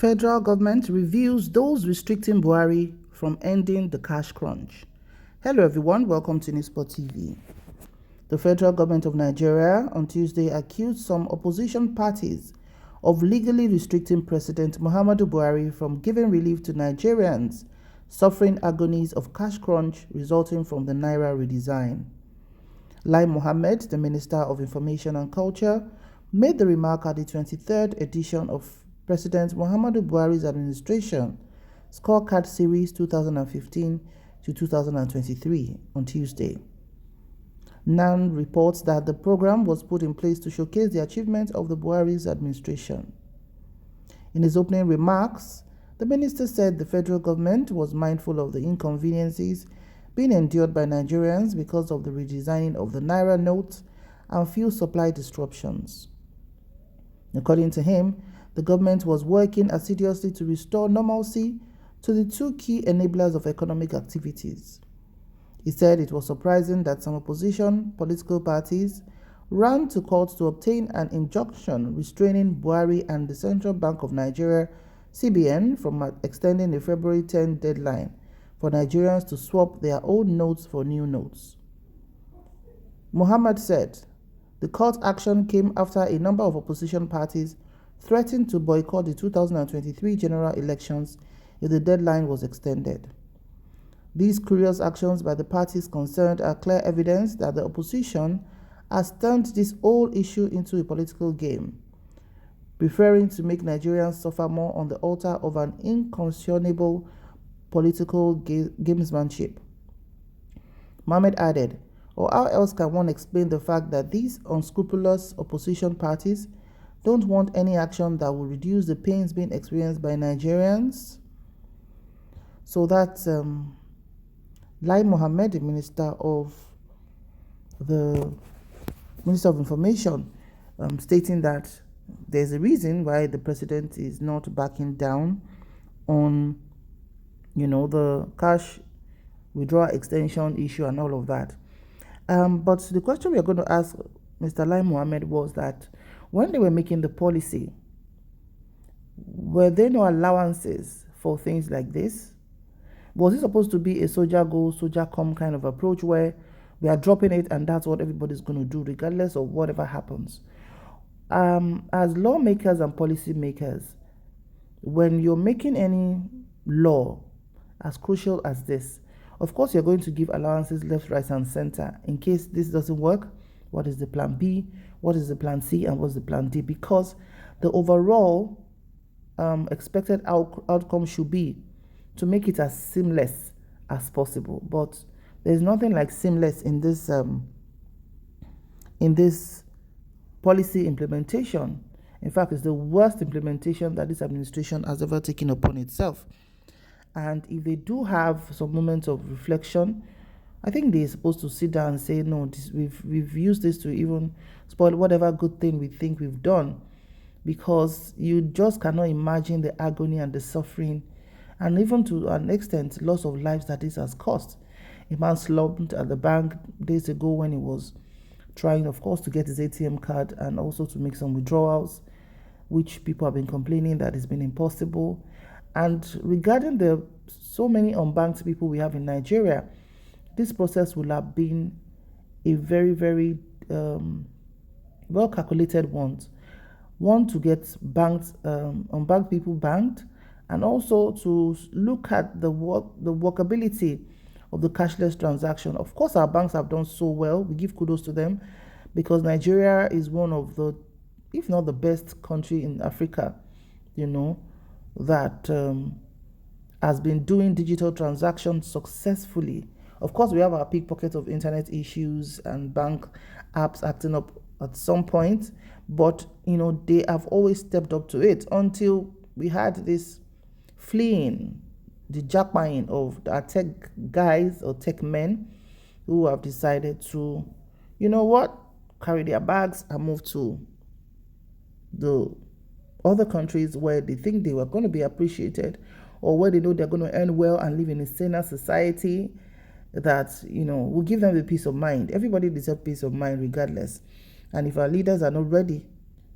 Federal government reviews those restricting Buhari from ending the cash crunch. Hello everyone, welcome to Newsport TV. The federal government of Nigeria on Tuesday accused some opposition parties of legally restricting President Muhammadu Buhari from giving relief to Nigerians suffering agonies of cash crunch resulting from the Naira redesign. Lai Mohammed, the Minister of Information and Culture, made the remark at the 23rd edition of President Muhammadu Buhari's administration Scorecard Series 2015 to 2023 on Tuesday. NAN reports that the program was put in place to showcase the achievements of the Buhari's administration. In his opening remarks, the minister said the federal government was mindful of the inconveniences being endured by Nigerians because of the redesigning of the Naira note and fuel supply disruptions. According to him, the government was working assiduously to restore normalcy to the two key enablers of economic activities. He said it was surprising that some opposition political parties ran to court to obtain an injunction restraining Buhari and the Central Bank of Nigeria, CBN, from extending the February 10 deadline for Nigerians to swap their old notes for new notes. Mohammed said the court action came after a number of opposition parties threatened to boycott the 2023 general elections if the deadline was extended. These curious actions by the parties concerned are clear evidence that the opposition has turned this whole issue into a political game, preferring to make Nigerians suffer more on the altar of an inconscionable political gamesmanship. Mohammed added, or how else can one explain the fact that these unscrupulous opposition parties don't want any action that will reduce the pains being experienced by Nigerians? So that's Lai Mohammed, the Minister of Information, stating that there's a reason why the president is not backing down on, the cash withdrawal extension issue and all of that. But the question we are going to ask Mr. Lai Mohammed was that when they were making the policy, were there no allowances for things like this? Was it supposed to be a soldier go, soldier come kind of approach where we are dropping it and that's what everybody's going to do regardless of whatever happens? As lawmakers and policy makers, when you're making any law as crucial as this, of course you're going to give allowances left, right and center in case this doesn't work. What is the plan B? What is the plan C? And what's the plan D? Because the overall expected outcome should be to make it as seamless as possible. But there's nothing like seamless in this policy implementation. In fact, it's the worst implementation that this administration has ever taken upon itself. And if they do have some moments of reflection, I think they're supposed to sit down and say, no, we've used this to even spoil whatever good thing we think we've done, because you just cannot imagine the agony and the suffering, and even to an extent, loss of lives that this has cost. A man slumped at the bank days ago when he was trying, of course, to get his ATM card and also to make some withdrawals, which people have been complaining that it's been impossible. And regarding the so many unbanked people we have in Nigeria, this process will have been a very, very well calculated one to get banked, unbanked people banked, and also to look at the workability of the cashless transaction. Of course, our banks have done so well. We give kudos to them because Nigeria is one of the, if not the best country in Africa, that has been doing digital transactions successfully. Of course, we have our pickpocket of internet issues and bank apps acting up at some point, but they have always stepped up to it until we had this fleeing, the jackpine of our tech guys or tech men who have decided to, carry their bags and move to the other countries where they think they were going to be appreciated, or where they know they're going to earn well and live in a saner society that, will give them the peace of mind. Everybody deserves peace of mind regardless. And if our leaders are not ready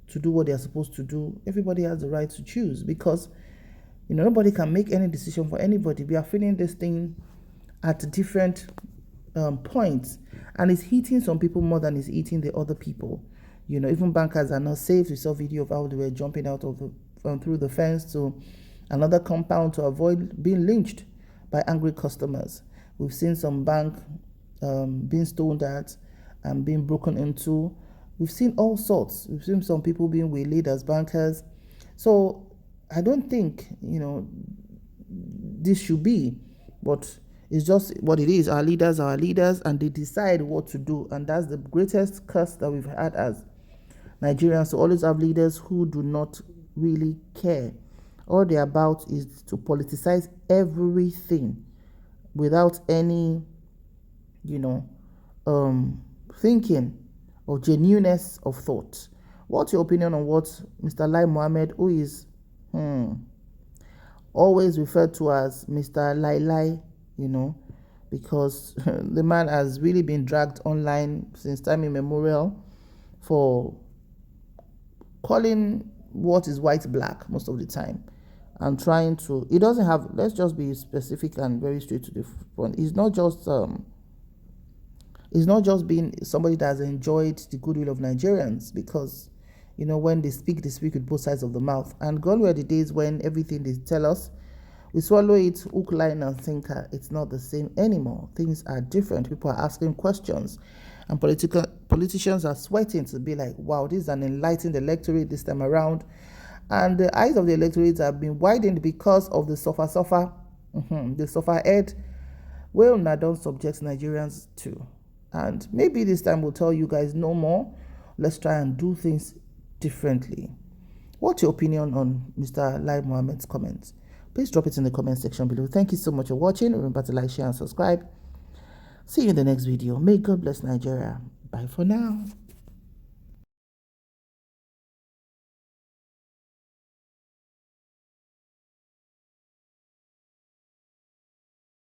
to do what they are supposed to do, everybody has the right to choose, because Nobody can make any decision for anybody. We are feeling this thing at different points, and it's hitting some people more than it's hitting the other people. Even bankers are not safe. We saw video of how they were jumping out of through the fence to another compound to avoid being lynched by angry customers. We've seen some bank being stoned at and being broken into. We've seen all sorts. We've seen some people being waylaid as bankers. So I don't think this should be, but it's just what it is. Our leaders are our leaders, and they decide what to do, and that's the greatest curse that we've had as Nigerians, to always have leaders who do not really care. All they're about is to politicize everything without any thinking or genuineness of thought. What's your opinion on what Mr. Lai Mohammed, who is always referred to as Mr. Lai, because the man has really been dragged online since time immemorial for calling what is white black most of the time, and trying to, he doesn't have, let's just be specific and very straight to the point. He's not just being somebody that has enjoyed the goodwill of Nigerians, because when they speak with both sides of the mouth. And gone were the days when everything they tell us, we swallow it hook, line, and sinker. It's not the same anymore. Things are different. People are asking questions, and politicians are sweating to be like, wow, this is an enlightened electorate this time around. And the eyes of the electorate have been widened because of the the suffer head. Well, now don't subject Nigerians to. And maybe this time we'll tell you guys no more. Let's try and do things differently. What's your opinion on Mr. Lai Mohammed's comments? Please drop it in the comment section below. Thank you so much for watching. Remember to like, share, and subscribe. See you in the next video. May God bless Nigeria. Bye for now.